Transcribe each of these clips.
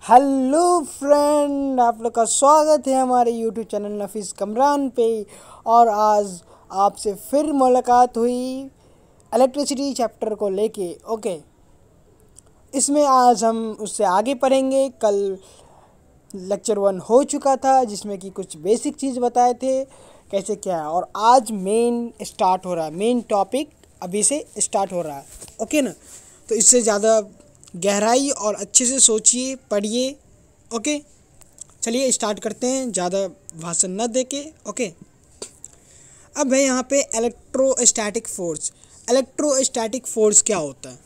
Hello friend, आप लोग का स्वागत है हमारे यूट्यूब चैनल नफीस कमरान पे। और आज आपसे फिर मुलाकात हुई इलेक्ट्रिसिटी चैप्टर को लेके। ओके, इसमें आज हम उससे आगे पढ़ेंगे। कल लेक्चर 1 हो चुका था जिसमें कि कुछ बेसिक चीज़ बताए थे कैसे क्या है, और आज मेन स्टार्ट हो रहा है। मेन टॉपिक अभी से स्टार्ट हो रहा है। ओके ना, तो इससे ज़्यादा गहराई और अच्छे से सोचिए, पढ़िए। ओके, चलिए स्टार्ट करते हैं ज़्यादा भाषण न देके। ओके, अब है यहाँ पे इलेक्ट्रोस्टैटिक फोर्स। इलेक्ट्रोस्टैटिक फोर्स क्या होता है?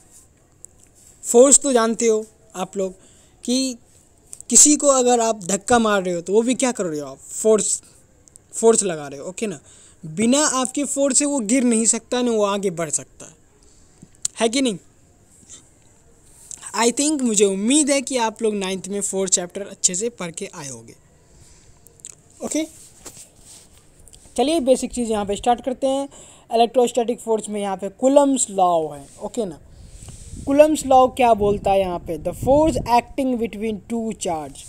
फोर्स तो जानते हो आप लोग कि किसी को अगर आप धक्का मार रहे हो तो वो भी क्या कर रहे हो, आप फोर्स लगा रहे हो। ओके ना, बिना आपके फोर्स से वो गिर नहीं सकता, ना वो आगे बढ़ सकता है कि नहीं। आई थिंक, मुझे उम्मीद है कि आप लोग 9th में 4th चैप्टर अच्छे से पढ़ के आए होंगे। ओके, चलिए बेसिक चीज़ यहाँ पे स्टार्ट करते हैं। इलेक्ट्रोस्टैटिक फोर्स में यहाँ पे कूलम्स लॉ है। ओके ना, कूलम्स लॉ क्या बोलता है यहाँ पे? The force acting between two charge,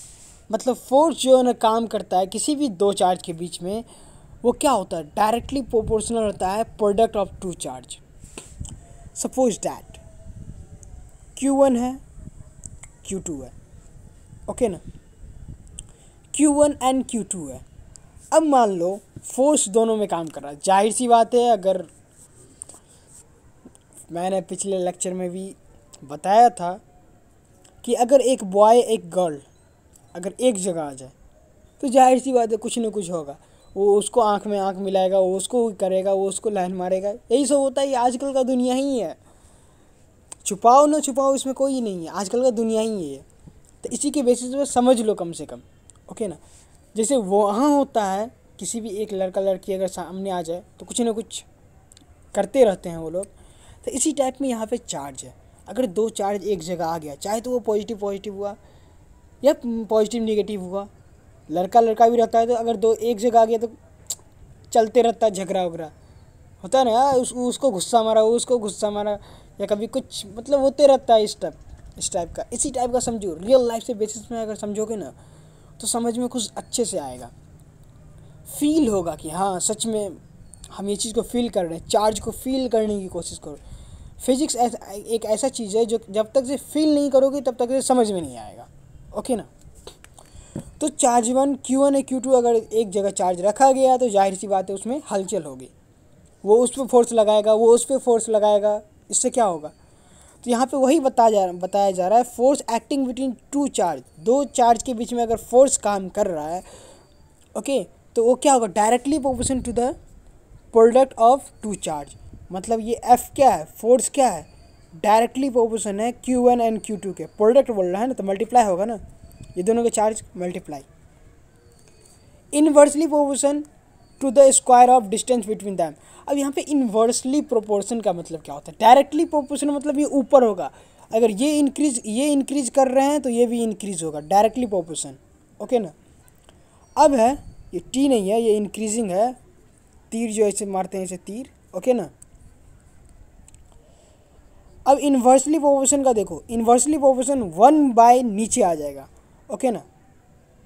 मतलब फोर्स जो है ना काम करता है किसी भी दो चार्ज के बीच में, वो क्या होता है? डायरेक्टली प्रोपोर्शनल होता है product of two charge. Suppose that Q1 है, Q2 है। ओके ना, Q1 एंड Q2 है। अब मान लो फोर्स दोनों में काम कर रहा है। जाहिर सी बात है, अगर मैंने पिछले लेक्चर में भी बताया था कि अगर एक बॉय एक गर्ल अगर एक जगह आ जाए तो जाहिर सी बात है कुछ न कुछ होगा। वो उसको आंख में आंख मिलाएगा, वो उसको करेगा, वो उसको लाइन मारेगा। यही सब होता है, ये आजकल का दुनिया ही है। छुपाओ ना छुपाओ, इसमें कोई नहीं है, आजकल का दुनिया ही है। तो इसी के बेसिस पे समझ लो कम से कम। ओके ना, जैसे वहाँ होता है किसी भी एक लड़का लड़की अगर सामने आ जाए तो कुछ ना कुछ करते रहते हैं वो लोग। तो इसी टाइप में यहाँ पे चार्ज है। अगर दो चार्ज एक जगह आ गया, चाहे तो वो पॉजिटिव पॉजिटिव हुआ या पॉजिटिव निगेटिव हुआ, लड़का लड़का भी रहता है, तो अगर दो एक जगह आ गया तो चलते रहता है, झगड़ा वगड़ा होता है ना यार। उसको गुस्सा मारा, वो उसको गुस्सा मारा, या कभी कुछ मतलब होते रहता है इस टाइप का। इसी टाइप का समझो, रियल लाइफ से बेसिस में अगर समझोगे ना तो समझ में कुछ अच्छे से आएगा। फील होगा कि हाँ सच में हम ये चीज़ को फील कर रहे हैं। चार्ज को फील करने की कोशिश करो। फिजिक्स एक ऐसा चीज़ है जो जब तक से फील नहीं करोगे तब तक से समझ में नहीं आएगा। ओके ना, तो चार्ज Q1 या Q2 अगर एक जगह चार्ज रखा गया तो जाहिर सी बात है उसमें हलचल होगी। वो उस पर फोर्स लगाएगा, वो उस पर फोर्स लगाएगा। इससे क्या होगा? तो यहाँ पे वही बताया जा रहा है, force acting between two charge. दो चार्ज के बीच में अगर फोर्स काम कर रहा है, ओके, तो वो क्या होगा? Directly proportional to the product of two charge. मतलब ये F क्या है? फोर्स क्या है? डायरेक्टली प्रोपोर्शन है Q1 एंड Q2 के। प्रोडक्ट बोल रहा है ना, तो मल्टीप्लाई होगा ना, ये दोनों के charge multiply. Inversely proportion to the square of distance between them. अब यहाँ पे इन्वर्सली प्रोपोर्शन का मतलब क्या होता है? डायरेक्टली प्रोपोर्शन मतलब ये ऊपर होगा। अगर ये इंक्रीज कर रहे हैं तो ये भी इंक्रीज होगा, डायरेक्टली प्रोपोर्शन। ओके ना, अब है ये टी नहीं है, ये इंक्रीजिंग है। तीर जो ऐसे मारते हैं ऐसे तीर। ओके ना, अब इन्वर्सली प्रोपोर्शन का देखो। इन्वर्सली प्रोपोर्शन 1 बाय नीचे आ जाएगा। ओके ना,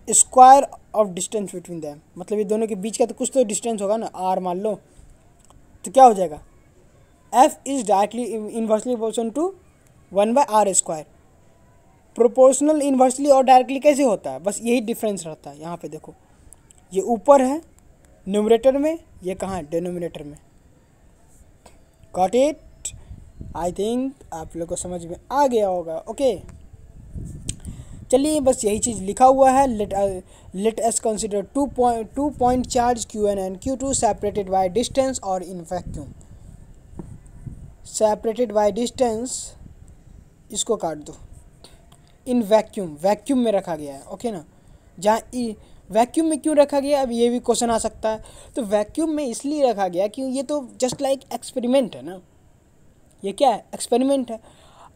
square of distance between them, मतलब ये दोनों के बीच का तो कुछ तो डिस्टेंस होगा ना, आर मान लो, तो क्या हो जाएगा? F is directly inversely proportion to 1 by R square. Proportional inversely और डायरेक्टली कैसे होता है? बस यही डिफरेंस रहता है। यहाँ पे देखो, ये ऊपर है न्यूमरेटर में, ये कहाँ है? डिनोमिनेटर में। Got it? आई थिंक आप लोग को समझ में आ गया होगा। ओके, चलिए बस यही चीज़ लिखा हुआ है। Let us consider two point charge Q1 and Q2 separated by distance और in vacuum. Separated by distance, इसको काट दो। इन वैक्यूम में रखा गया है। ओके ना, जहाँ वैक्यूम में क्यों रखा गया, अब ये भी क्वेश्चन आ सकता है। तो वैक्यूम में इसलिए रखा गया कि ये तो जस्ट लाइक एक्सपेरिमेंट है ना। ये क्या है? एक्सपेरिमेंट है।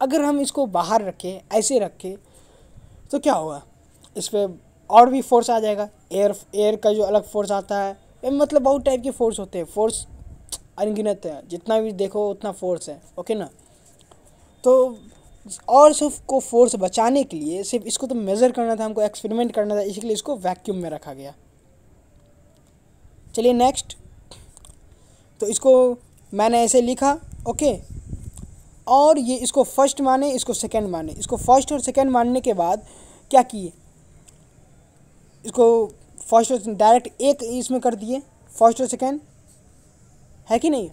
अगर हम इसको बाहर रखें, ऐसे रखें, तो क्या होगा? इस पर और भी फोर्स आ जाएगा। एयर का जो अलग फोर्स आता है, मतलब बहुत टाइप के फोर्स होते हैं। फोर्स अनगिनत है, जितना भी देखो उतना फोर्स है। ओके ना, तो और सिर्फ को फोर्स बचाने के लिए, सिर्फ इसको तो मेज़र करना था, हमको एक्सपेरिमेंट करना था, इसलिए इसको वैक्यूम में रखा गया। चलिए नेक्स्ट, तो इसको मैंने ऐसे लिखा, ओके। और ये इसको फर्स्ट माने, इसको सेकंड माने। इसको फर्स्ट और सेकंड मानने के बाद क्या किए, इसको फर्स्ट और डायरेक्ट एक इसमें कर दिए, फर्स्ट और सेकंड, है कि नहीं।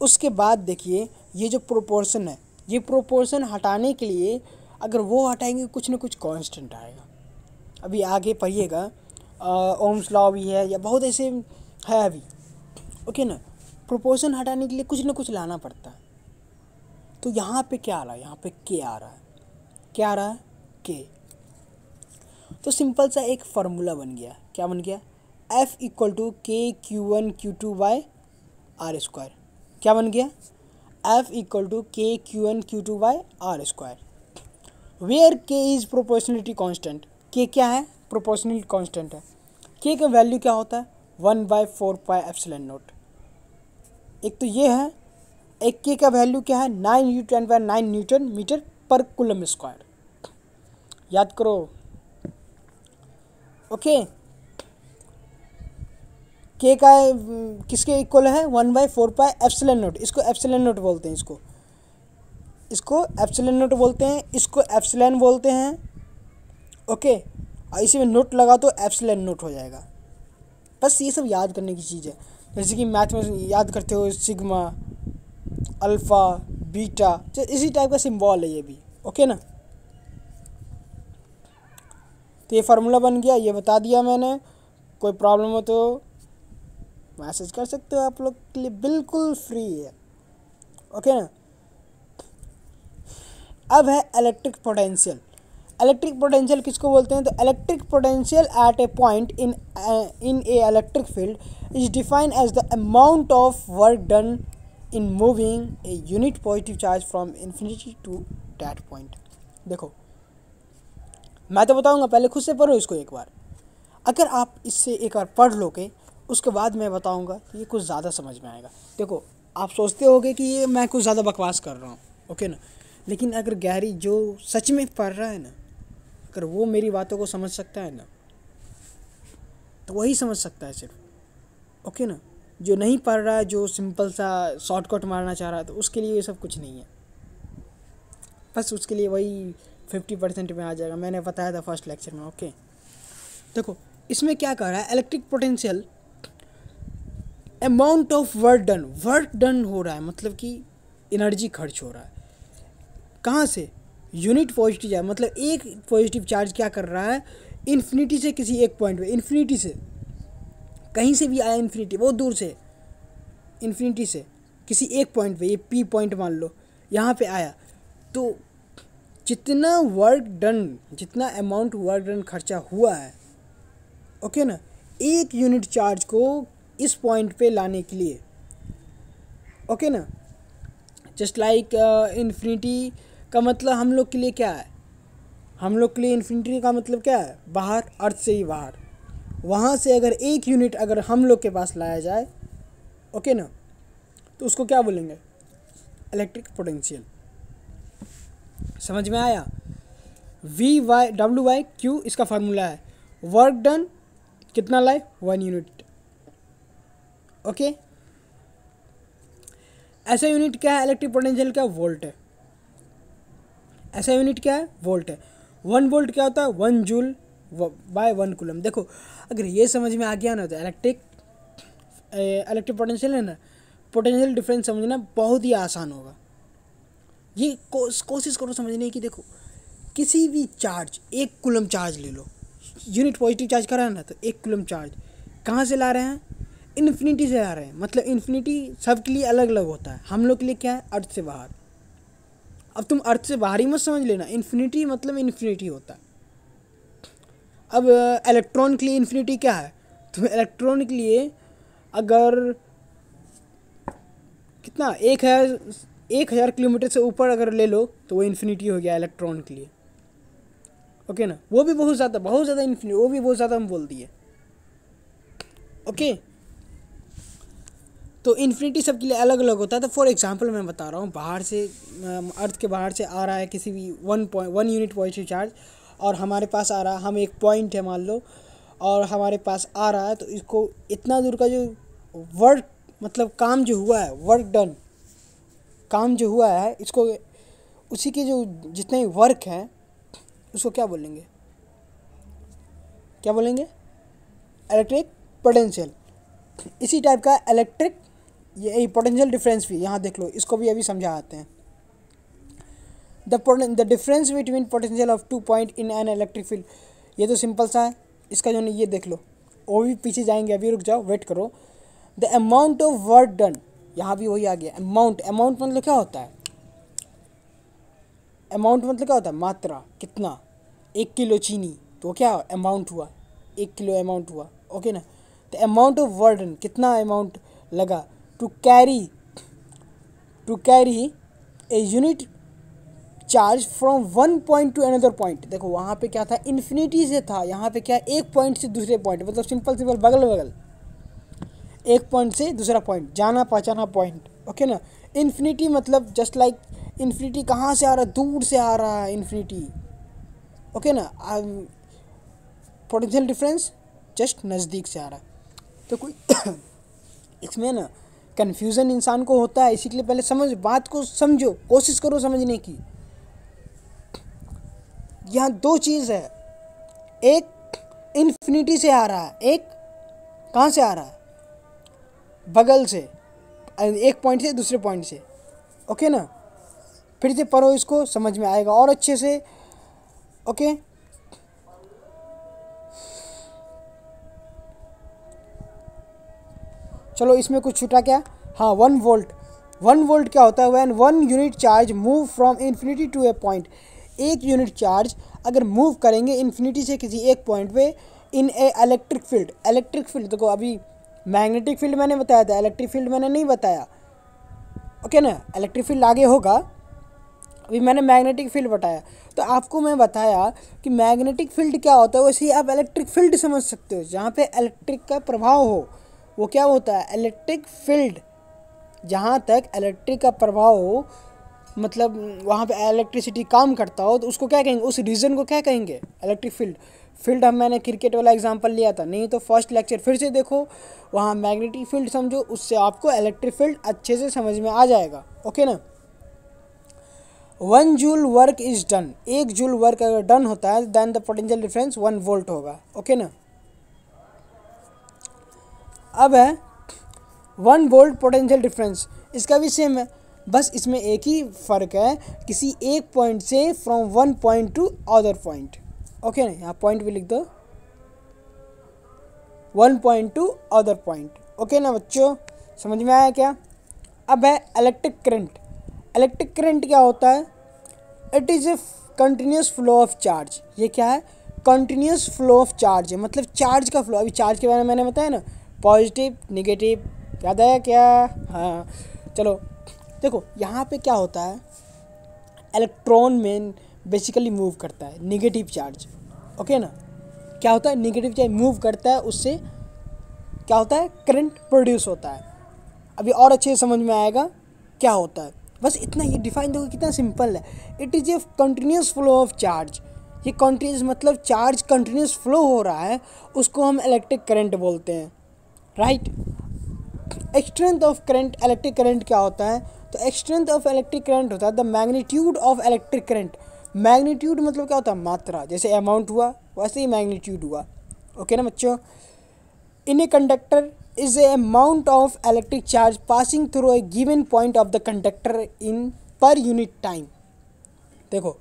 उसके बाद देखिए ये जो प्रोपोर्शन है, ये प्रोपोर्शन हटाने के लिए अगर वो हटाएंगे कुछ ना कुछ कांस्टेंट आएगा। अभी आगे पढ़िएगा, ओम्स लॉ भी है या बहुत ऐसे है अभी, ओके ना। प्रोपोर्शन हटाने के लिए कुछ ना कुछ लाना पड़ता है। तो यहाँ पे क्या आ रहा है, यहाँ पे के आ रहा है, क्या आ रहा है, के। तो सिंपल सा एक फार्मूला बन गया, क्या बन गया, F equal to K Q1 Q2 by R square. क्या बन गया, F equal to K Q1 Q2 by R square, where K is proportionality constant. K क्या है, प्रोपोर्शनलिटी कांस्टेंट है। के का वैल्यू क्या होता है, 1/4 पाई एप्सिलॉन नॉट। एक तो ये है, एक के का वैल्यू क्या है, 9 न्यूटन मीटर पर कूलम स्क्वायर। याद करो, ओके। के का किसके इक्वल है, 1/4 पाई एप्सिलॉन नॉट। इसको एप्सिलॉन नॉट बोलते हैं, इसको एप्सिलॉन नॉट बोलते हैं, इसको एप्सिलॉन बोलते हैं, ओके। और इसी में नोट लगा तो एप्सिलॉन नोट हो जाएगा। बस ये सब याद करने की चीज़ है, जैसे कि मैथ में याद करते हो सिग्मा, अल्फ़ा, बीटा, इसी टाइप का सिंबल है ये भी, ओके ना। तो ये फार्मूला बन गया, ये बता दिया मैंने। कोई प्रॉब्लम हो तो मैसेज कर सकते हो, आप लोग के लिए बिल्कुल फ्री है, ओके ना। अब है इलेक्ट्रिक पोटेंशियल। इलेक्ट्रिक पोटेंशियल किसको बोलते हैं, तो electric potential at a point in a electric field is defined as the amount of work done in moving a unit positive charge from infinity to that point. देखो मैं तो बताऊंगा, पहले खुद से पढ़ो इसको एक बार। अगर आप इससे एक बार पढ़ लोगे उसके बाद मैं बताऊंगा तो ये कुछ ज़्यादा समझ में आएगा। देखो आप सोचते होगे कि ये मैं कुछ ज़्यादा बकवास कर रहा हूँ, ओके ना, लेकिन अगर गहरी जो सच में पढ़ रहा है ना, अगर वो मेरी बातों को समझ सकता है ना, तो वही समझ सकता है सिर्फ, ओके ना। जो नहीं पढ़ रहा है, जो सिंपल सा शॉर्टकट मारना चाह रहा है, तो उसके लिए ये सब कुछ नहीं है। बस उसके लिए वही 50% में आ जाएगा, मैंने बताया था फर्स्ट लेक्चर में, ओके। देखो इसमें क्या कर रहा है, electric potential amount of work done हो रहा है, मतलब कि एनर्जी खर्च हो रहा है। कहाँ से, यूनिट पॉजिटिव चार्ज, मतलब एक पॉजिटिव चार्ज क्या कर रहा है, इन्फिनिटी से किसी एक पॉइंट पे, इन्फिनिटी से कहीं से भी आया, इन्फिनिटी बहुत दूर से, इन्फिनिटी से किसी एक पॉइंट पे, ये पी पॉइंट मान लो, यहाँ पे आया, तो जितना वर्क डन, जितना अमाउंट वर्क डन खर्चा हुआ है, ओके ना, एक यूनिट चार्ज को इस पॉइंट पे लाने के लिए, ओके ना। जस्ट लाइक इन्फिनिटी का मतलब हम लोग के लिए क्या है, हम लोग के लिए इन्फिनिटी का मतलब क्या है, बाहर, अर्थ से ही बाहर। वहाँ से अगर एक यूनिट अगर हम लोग के पास लाया जाए, ओके ना, तो उसको क्या बोलेंगे, इलेक्ट्रिक पोटेंशियल। समझ में आया, W/Q इसका फार्मूला है, वर्क डन कितना लाए, 1 यूनिट, ओके। ऐसा यूनिट क्या है, इलेक्ट्रिक पोटेंशियल का वोल्ट है। ऐसा यूनिट क्या है, वोल्ट है। 1 वोल्ट क्या होता है, 1 जूल बाय 1 कूलम। देखो अगर ये समझ में आ गया ना, तो इलेक्ट्रिक पोटेंशियल है ना, पोटेंशियल डिफरेंस समझना बहुत ही आसान होगा। ये कोशिश करो समझने की। देखो किसी भी चार्ज, 1 कूलम चार्ज ले लो, यूनिट पॉजिटिव चार्ज करा है ना, तो 1 कूलम चार्ज कहाँ से ला रहे हैं, इन्फिनिटी से ला रहे हैं। मतलब इन्फिनिटी सबके लिए अलग अलग होता है, हम लोग के लिए क्या है, अर्थ से बाहर। अब तुम अर्थ से बाहर ही मत समझ लेना, इन्फिनिटी मतलब इन्फिनिटी होता है। अब इलेक्ट्रॉन के लिए इन्फिनिटी क्या है, तो इलेक्ट्रॉन के लिए अगर कितना 1000 किलोमीटर से ऊपर अगर ले लो तो वो इन्फिनिटी हो गया इलेक्ट्रॉन के लिए, ओके ना। वो भी बहुत ज़्यादा इन्फिनिटी, वो भी बहुत ज़्यादा हम बोल दिए, ओके। तो इन्फिनिटी सबके लिए अलग अलग होता है। तो फॉर एग्जांपल मैं बता रहा हूँ, बाहर से अर्थ के बाहर से आ रहा है किसी भी 1 यूनिट पॉजिटिव चार्ज, और हमारे पास आ रहा है, हम एक पॉइंट है मान लो, और हमारे पास आ रहा है, तो इसको इतना दूर का जो वर्क मतलब काम जो हुआ है, वर्क डन, काम जो हुआ है, इसको उसी के जो जितने वर्क हैं उसको क्या बोलेंगे, क्या बोलेंगे? Electric potential. इसी टाइप का इलेक्ट्रिक ये पोटेंशियल डिफरेंस भी यहाँ देख लो, इसको भी अभी समझा आते हैं। The difference between potential of 2 point in an electric field, ये तो सिंपल सा है। इसका जो नहीं, ये देख लो, वो भी पीछे जाएंगे, अभी रुक जाओ, वेट करो। The amount of work done, यहाँ भी वही आ गया। अमाउंट मतलब क्या होता है? अमाउंट मतलब क्या होता है? मात्रा, कितना। 1 किलो चीनी, तो क्या अमाउंट हुआ? 1 किलो अमाउंट हुआ, ओके ना। The amount of work done, कितना अमाउंट लगा to carry a unit charge from 1 point to another point. देखो वहाँ पे क्या था, इन्फिनिटी से था, यहाँ पे क्या, एक पॉइंट से दूसरे पॉइंट, मतलब सिंपल बगल बगल, एक पॉइंट से दूसरा पॉइंट, जाना पहचाना पॉइंट, ओके ना। इन्फिनिटी मतलब जस्ट लाइक, इन्फिनिटी कहाँ से आ रहा है? दूर से आ रहा है इन्फिनिटी, ओके ना। पोटेंशियल डिफरेंस जस्ट नज़दीक से आ रहा है। तो कोई इसमें ना कन्फ्यूज़न इंसान को होता है, इसी के लिए पहले समझ, बात को समझो, कोशिश करो समझने की। यहाँ 2 चीज़ है, एक इन्फिनिटी से आ रहा है, एक कहाँ से आ रहा है? बगल से, एक पॉइंट से दूसरे पॉइंट से, ओके ना। फिर से पढ़ो, इसको समझ में आएगा और अच्छे से, ओके। चलो इसमें कुछ छूटा क्या? हाँ, 1 वोल्ट। 1 वोल्ट क्या होता है? When 1 unit charge move from infinity to a point, एक यूनिट चार्ज अगर मूव करेंगे इन्फिनिटी से किसी एक पॉइंट पे in a electric field. Electric field देखो, अभी मैग्नेटिक फील्ड मैंने बताया था, इलेक्ट्रिक फील्ड मैंने नहीं बताया, ओके ना। इलेक्ट्रिक फील्ड आगे होगा, अभी मैंने मैग्नेटिक फील्ड बताया। तो आपको मैं बताया कि मैग्नेटिक फील्ड क्या होता है, वैसे ही आप इलेक्ट्रिक फील्ड समझ सकते हो। जहाँ पे इलेक्ट्रिक का प्रभाव हो वो क्या होता है? Electric field. जहाँ तक इलेक्ट्रिक का प्रभाव हो, मतलब वहाँ पे इलेक्ट्रिसिटी काम करता हो, तो उसको क्या कहेंगे? उस रीजन को क्या कहेंगे? Electric field. फील्ड हम मैंने क्रिकेट वाला एग्जांपल लिया था, नहीं तो फर्स्ट लेक्चर फिर से देखो, वहाँ मैग्नेटिक फील्ड समझो, उससे आपको इलेक्ट्रिक फील्ड अच्छे से समझ में आ जाएगा, ओके ना। 1 joule work is done, 1 joule work अगर डन होता है, then the potential difference 1 volt होगा, ओके ना। अब है 1 वोल्ट पोटेंशियल डिफरेंस, इसका भी सेम है, बस इसमें एक ही फ़र्क है, किसी एक पॉइंट से from 1 point to other point, okay ना। यहाँ पॉइंट भी लिख दो, 1 point to other point, okay ना बच्चों, समझ में आया क्या? अब है इलेक्ट्रिक करंट। इलेक्ट्रिक करंट क्या होता है? It is a continuous flow of charge. ये क्या है? कंटिन्यूस फ्लो ऑफ चार्ज है, मतलब चार्ज का फ्लो। अभी चार्ज के बारे में मैंने बताया ना, पॉजिटिव नेगेटिव, याद आया क्या? हाँ, चलो देखो यहाँ पे क्या होता है, इलेक्ट्रॉन में बेसिकली मूव करता है नेगेटिव चार्ज, ओके ना। क्या होता है? नेगेटिव चार्ज मूव करता है, उससे क्या होता है? करंट प्रोड्यूस होता है। अभी और अच्छे से समझ में आएगा क्या होता है, बस इतना ये डिफाइन देखो कितना सिंपल है। It is a continuous flow of charge. ये कंटिन्यूस मतलब चार्ज कंटिन्यूस फ्लो हो रहा है, उसको हम इलेक्ट्रिक करंट बोलते हैं, right. Strength of current, electric current क्या होता है? तो स्ट्रेंथ ऑफ इलेक्ट्रिक करंट होता है the magnitude of electric current. Magnitude मतलब क्या होता है? मात्रा। जैसे अमाउंट हुआ वैसे ही मैग्नीट्यूड हुआ, ओके ना बच्चों। In a conductor is a amount of electric charge passing through a given point of the conductor in per unit time। देखो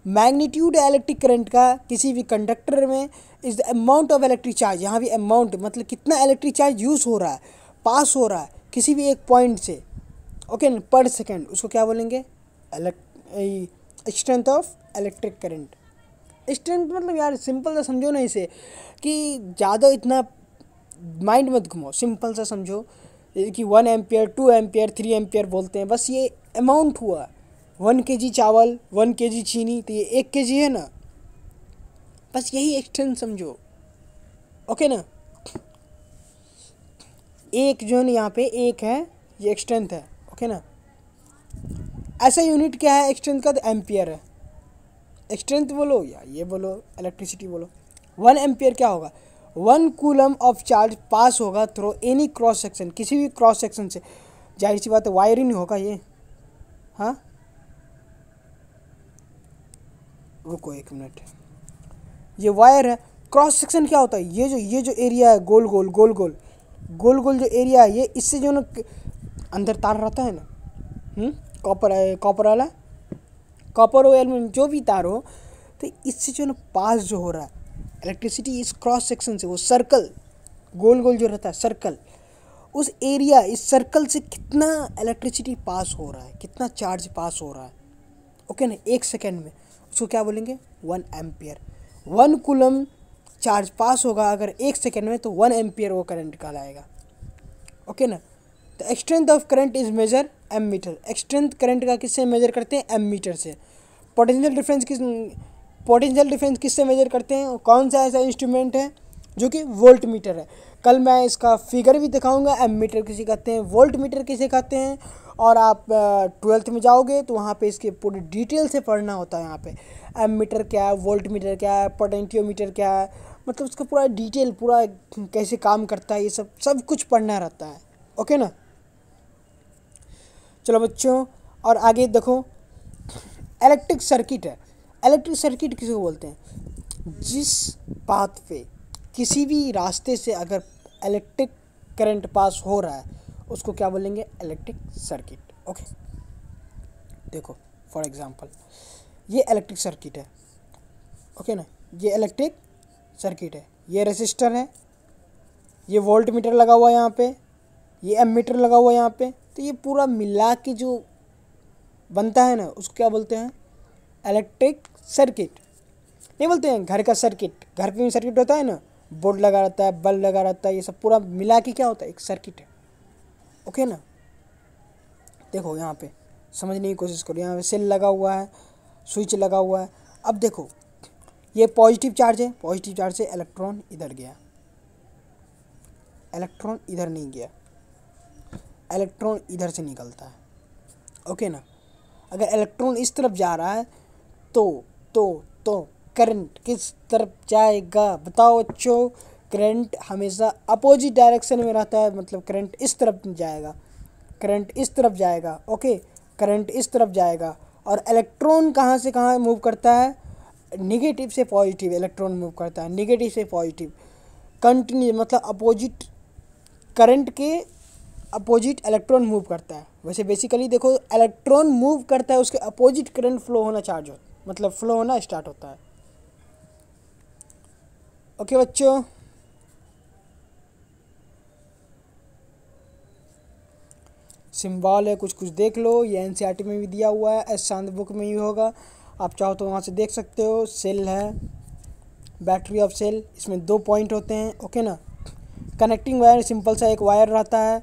मैग्नीट्यूड इलेक्ट्रिक करंट का किसी भी कंडक्टर में is the amount of electric charge. यहाँ भी amount मतलब कितना electric charge use हो रहा है, पास हो रहा है किसी भी एक पॉइंट से, ओके ना, पर सेकेंड। उसको क्या बोलेंगे? Strength of electric current. Strength मतलब यार सिंपल सा समझो ना इसे, कि ज़्यादा इतना माइंड मत घुमाओ, सिंपल सा समझो कि 1 एम्पियर 2 एम्पियर 3 एम्पियर बोलते हैं, बस ये अमाउंट हुआ। 1 kg चावल 1 kg चीनी, तो ये 1 kg है ना, बस यही एक्सटेंट समझो, ओके ना। एक जो है यहाँ पे एक है, ये स्ट्रेंथ है, ओके ना। ऐसा यूनिट क्या है स्ट्रेंथ का? तो एम्पियर है। स्ट्रेंथ बोलो या ये बोलो इलेक्ट्रिसिटी बोलो। 1 एम्पियर क्या होगा? 1 कूलम ऑफ चार्ज पास होगा थ्रू एनी क्रॉस सेक्शन, किसी भी क्रॉस सेक्शन से। जाहिर सी बात है वायर ही नहीं होगा ये। हाँ रुको 1 मिनट, ये वायर है। क्रॉस सेक्शन क्या होता है? ये जो एरिया है गोल गोल गोल गोल गोल गोल जो एरिया है ये, इससे जो ना अंदर तार रहता है ना, कॉपर है, कॉपर वाला, कॉपर हो एल्यूमिनियम जो भी तार हो, तो इससे जो ना पास जो हो रहा है इलेक्ट्रिसिटी इस क्रॉस सेक्शन से, वो सर्कल गोल गोल जो रहता है सर्कल, उस एरिया इस सर्कल से कितना इलेक्ट्रिसिटी पास हो रहा है, कितना चार्ज पास हो रहा है, ओके ना, 1 सेकेंड में, उसको क्या बोलेंगे? 1 एम्पियर। 1 कूलम चार्ज पास होगा अगर 1 सेकेंड में, तो 1 एम्पियर वो करंट कहलाएगा, ओके ना। The strength of current is measure ammeter. Strength current का किससे मेजर करते हैं? एमीटर से। पोटेंशियल डिफरेंस किससे मेजर करते हैं? कौन सा ऐसा इंस्ट्रूमेंट है जो कि वोल्ट मीटर है। कल मैं इसका फिगर भी दिखाऊंगा। एमीटर किसे कहते हैं, वोल्ट मीटर किसे कहते हैं, और आप 12th में जाओगे तो वहाँ पे इसके पूरी डिटेल से पढ़ना होता है। यहाँ पे एमीटर क्या है, वोल्ट मीटर क्या है, पोटेंशियोमीटर क्या है, मतलब उसका पूरा डिटेल, पूरा कैसे काम करता है, ये सब कुछ पढ़ना रहता है, ओके ना। चलो बच्चों, और आगे देखो, इलेक्ट्रिक सर्किट है। इलेक्ट्रिक सर्किट किसे बोलते हैं? जिस पाथ पे, किसी भी रास्ते से अगर इलेक्ट्रिक करंट पास हो रहा है उसको क्या बोलेंगे? Electric circuit, okay. देखो फॉर एग्जांपल ये इलेक्ट्रिक सर्किट है, ओके ना, ये इलेक्ट्रिक सर्किट है, ये रेसिस्टर है, ये वोल्ट मीटर लगा हुआ है यहाँ पे, ये एमीटर लगा हुआ है यहाँ पे, तो ये पूरा मिला के जो बनता है ना उसको क्या बोलते हैं? Electric circuit. नहीं बोलते हैं घर का सर्किट, घर पे भी सर्किट होता है ना, बोर्ड लगा रहता है, बल्ब लगा रहता है, ये सब पूरा मिला के क्या होता है? एक सर्किट है, ओके ना। देखो यहाँ पे समझने की कोशिश करो, यहाँ पे सेल लगा हुआ है, स्विच लगा हुआ है। अब देखो ये पॉजिटिव चार्ज है, पॉजिटिव चार्ज से इलेक्ट्रॉन इधर गया, इलेक्ट्रॉन इधर नहीं गया, इलेक्ट्रॉन इधर से निकलता है, ओके ना। अगर इलेक्ट्रॉन इस तरफ जा रहा है तो करंट किस तरफ जाएगा? बताओ बच्चों। करंट हमेशा अपोजिट डायरेक्शन में रहता है, मतलब करंट इस तरफ जाएगा, करंट इस तरफ जाएगा, ओके, करंट इस तरफ जाएगा। और इलेक्ट्रॉन कहाँ से कहाँ मूव करता है? निगेटिव से पॉजिटिव इलेक्ट्रॉन मूव करता है, निगेटिव से पॉजिटिव, कंटिन्यू, मतलब अपोजिट करंट के अपोजिट इलेक्ट्रॉन मूव करता है। वैसे बेसिकली देखो इलेक्ट्रॉन मूव करता है, उसके अपोजिट करंट फ्लो होना चार्ज हो, मतलब फ्लो होना स्टार्ट होता है, ओके बच्चों। सिंबल है, कुछ कुछ देख लो, ये एनसीईआरटी में भी दिया हुआ है, एस चांद बुक में भी होगा, आप चाहो तो वहाँ से देख सकते हो। सेल है, बैटरी ऑफ सेल, इसमें 2 पॉइंट होते हैं, ओके ना। कनेक्टिंग वायर, सिंपल सा एक वायर रहता है।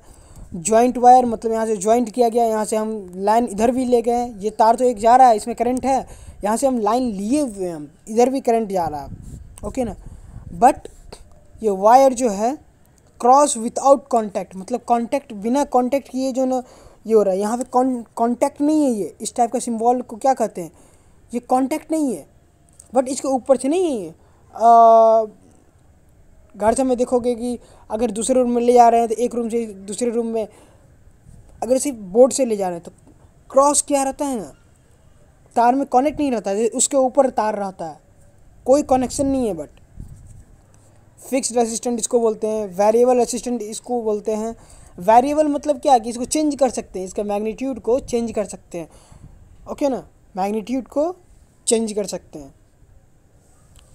जॉइंट वायर, मतलब यहाँ से जॉइंट किया गया, यहाँ से हम लाइन इधर भी ले गए, ये तार तो एक जा रहा है, इसमें करंट है, यहाँ से हम लाइन लिए हुए हैं, हम इधर भी करंट जा रहा है, ओके ना। बट ये वायर जो है क्रॉस विदाउट कांटेक्ट, मतलब कांटेक्ट, बिना कांटेक्ट किए जो ना ये हो रहा है, यहाँ पे कांटेक्ट नहीं है। ये इस टाइप का सिंबल को क्या कहते हैं? ये कांटेक्ट नहीं है, बट इसके ऊपर से नहीं है। घर से में देखोगे कि अगर दूसरे रूम में ले जा रहे हैं तो एक रूम से दूसरे रूम में अगर सिर्फ बोर्ड से ले जा रहे हैं तो क्रॉस क्या रहता है ना, तार में कनेक्ट नहीं रहता है, उसके ऊपर तार रहता है, कोई कनेक्शन नहीं है। बट फिक्स्ड रेसिस्टेंट इसको बोलते हैं, वेरिएबल रेसिस्टेंट इसको बोलते हैं। वेरिएबल मतलब क्या कि इसको चेंज कर सकते हैं, इसका मैग्नीट्यूड को चेंज कर सकते हैं, ओके ना, मैग्नीट्यूड को चेंज कर सकते हैं।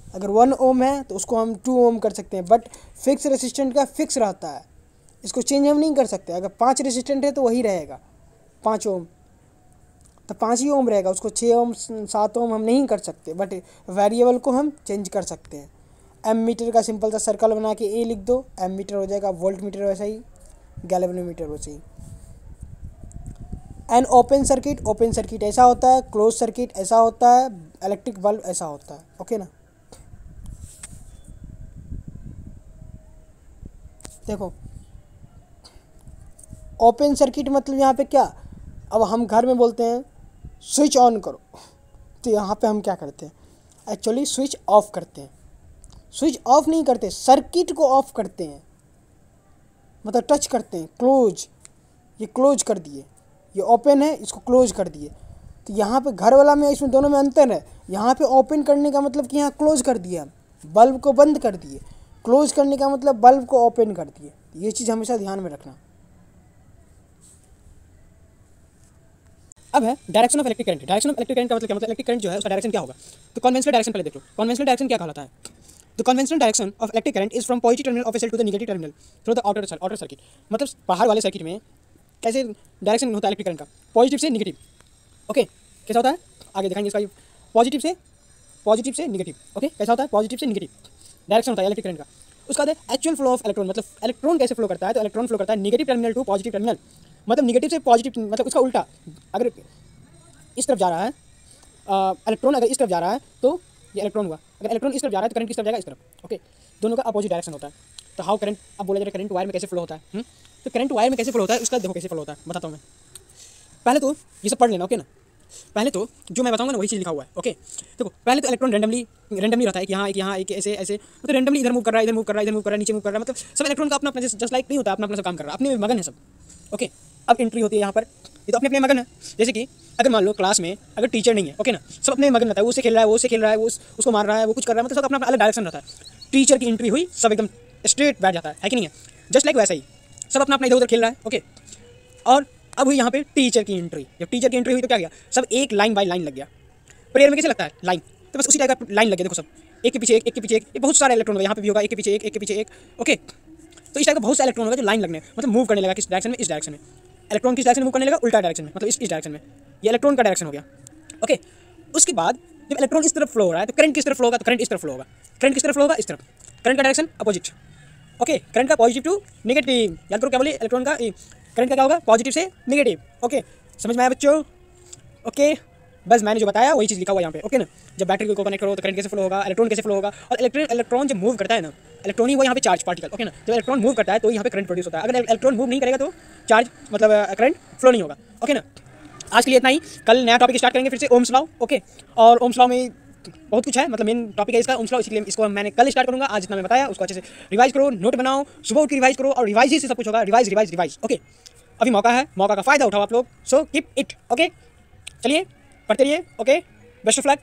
अगर 1 ओम है तो उसको हम 2 ओम कर सकते हैं, बट फिक्स रेसिस्टेंट का फिक्स रहता है, इसको चेंज हम नहीं कर सकते। अगर 5 रेसिस्टेंट है तो वही रहेगा 5 ओम, तो 5 ही ओम रहेगा, उसको 6 ओम 7 ओम हम नहीं कर सकते, बट वेरिएबल को हम चेंज कर सकते हैं। एम मीटर का सिंपल सा सर्कल बना के ए लिख दो, एम मीटर हो जाएगा, वोल्ट मीटर वैसा ही, गैल्वेनोमीटर वैसे ही। एन ओपन सर्किट ऐसा होता है, क्लोज सर्किट ऐसा होता है, इलेक्ट्रिक बल्ब ऐसा होता है, ओके ना। देखो ओपन सर्किट मतलब यहाँ पे क्या, अब हम घर में बोलते हैं स्विच ऑन करो, तो यहाँ पे हम क्या करते हैं, एक्चुअली स्विच ऑफ करते हैं। स्विच ऑफ नहीं करते, सर्किट को ऑफ करते हैं, मतलब टच करते हैं, क्लोज, ये क्लोज कर दिए, ये ओपन है इसको क्लोज कर दिए। तो यहाँ पे घर वाला में इसमें दोनों में अंतर है। यहाँ पे ओपन करने का मतलब कि यहाँ क्लोज कर दिया, बल्ब को बंद कर दिए, क्लोज करने का मतलब बल्ब को ओपन कर दिए। ये चीज़ हमेशा ध्यान में रखना। अब है direction of electric current. Direction of electric current का मतलब क्या, मतलब इलेक्ट्रिक करंट जो है उसका डायरेक्शन क्या होगा। तो कन्वेंशनल डायरेक्शन पहले देख लो, कन्वेंशनल डायरेक्शन क्या कहलाता है। The conventional direction of electric current is from positive terminal of a cell to the negative terminal through the outer circuit. मतलब बाहर वाले सर्किट में कैसे डायरेक्शन होता है इलेक्ट्रिक करंट का, पॉजिटिव से नेगेटिव। ओके, कैसा होता है आगे दिखाएंगे इसका। पॉजिटिव से नेगेटिव। ओके, कैसा होता है, पॉजिटिव से नेगेटिव डायरेक्शन होता है इलेक्ट्रिक करंट का। उसका बाद एक्चुअल फ्लो ऑफ इलेक्ट्रॉन, मतलब इलेक्ट्रॉन कैसे फ्लो करता है। तो इलेक्ट्रॉन फ्लो करता है negative terminal to positive terminal, मतलब नेगेटिव से पॉजिटिव, मतलब उसका उल्टा। अगर इस तरफ जा रहा है इलेक्ट्रॉन, अगर इस तरफ जा रहा है तो ये इलेक्ट्रॉन हुआ, अगर इलेक्ट्रॉन इस तरफ जा रहा है तो करंट किस तरफ जाएगा, इस तरफ। ओके, दोनों का अपोजिट डायरेक्शन होता है। तो हाउ करंट, अब बोला जा रहा है करंट वायर में कैसे फ्लो होता है। तो करंट वायर में कैसे फ्लो होता है उसका देखो कैसे फ्लो होता है, बताता हूँ मैं। पहले तो ये सब पढ़ लेना, ओके ना। पहले तो जो मैं बताऊंगा ना वही चीज़ लिखा हुआ है। ओके, देखो पहले तो इलेक्ट्रॉन रैंडमली रहता है कि यहाँ एक ऐसे ऐसे, मतलब रैंडमली इधर मूव कर रहा है, इधर मूव कर रहा है, इधर मूव कर रहा है, नीचे मूव कर रहा है, मतलब सब इलेक्ट्रॉन का अपना अपना जस्ट लाइक नहीं होता, अपना अपना सब काम कर रहा है, अपने में मगन है सब। ओके, अब एंट्री होती है यहाँ पर, ये तो अपने अपने मगन है। जैसे कि अगर मान लो क्लास में अगर टीचर नहीं है, ओके ना, सब अपने मगन रहता है, वो उससे खेल रहा है, वो उससे खेल रहा है, वो उसको मार रहा है, वो कुछ कर रहा है, मतलब सब अपना अपना अलग डायरेक्शन रहता है। टीचर की एंट्री हुई, सब एकदम स्ट्रेट बैठ जाता है कि नहीं है। जस्ट लाइक वैसा ही सब अपना अपना इधर उधर खेल रहा है। ओके, और अब हुई यहाँ पे टीचर की एंट्री। जब टीचर की एंट्री हुई तो क्या किया, सब एक लाइन बाय लाइन लग गया। प्रेयर में कैसे लगता है लाइन, तो बस उसी टाइप का लाइन लग गया। देखो सब एक के पीछे एक, एक के पीछे एक, बहुत सारे इलेक्ट्रॉन होगा, यहाँ पे भी होगा एक के पीछे एक, एक के पीछे एक। ओके, तो इस टाइप का बहुत सारे इलेक्ट्रॉन होगा जो लाइन लगने, मतलब मूव करने लगा किस डायरेक्शन में, इस डायरेक्शन में। इलेक्ट्रॉन किस डायरेक्शन में मूव करने लगा, उल्टा डायरेक्शन में, मतलब इस डायरेक्शन में। ये इलेक्ट्रॉन का डायरेक्शन हो गया। ओके, उसके बाद जब इलेक्ट्रॉन इस तरफ फ्लो हो रहा है तो करंट किस तरफ फ्लो होगा, तो करंट इस तरफ फ्लो होगा। करंट किस तरफ फ्लो होगा, इस तरफ। करंट का डायरेक्शन अपोजिट। ओके, करंट का पॉजिटिव टू नेगेटिव, याद करो क्या बोले, इलेक्ट्रॉन का करंट का क्या होगा, पॉजिटिव से नेगेटिव। ओके, समझ में आया बच्चों। ओके, बस मैंने जो बताया वही चीज़ लिखा हुआ यहाँ पे। ओके ना, जब बैटरी को कनेक्ट करो तो करंट कैसे फ्लो होगा, इलेक्ट्रॉन कैसे फ्लो होगा, और इलेक्ट्रॉन जब मूव करता है ना, इलेक्ट्रॉन ही वो यहाँ पे चार्ज पार्टिकल। ओके ना, जब इलेक्ट्रॉन मूव करता है तो यहाँ पे करंट प्रोड्यूस होता है। अगर इलेक्ट्रॉन मूव नहीं करेगा तो चार्ज, मतलब करंट फ्लो नहीं होगा। ओके ना, आज के लिए इतना ही। कल नया टॉपिक स्टार्ट करेंगे फिर से, ओम्स लॉ। ओके, और ओम्स लॉ में बहुत कुछ है, मतलब मेन टॉपिक है इसका ओम्स लॉ, इसलिए इसको मैंने कल स्टार्ट करूंगा। आज जितना मैं बताया उसको अच्छे से रिवाइज करो, नोट बनाओ, सुबह उठ के रिवाइज करो, और रिवाइज ही से सब कुछ होगा। Revise revise revise. ओके, अभी मौका है, मौका का फ़ायदा उठाओ आप लोग। So keep it. ओके, चलिए पढ़ते रहिए। Okay, best of luck.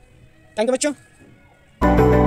Thank you बच्चों।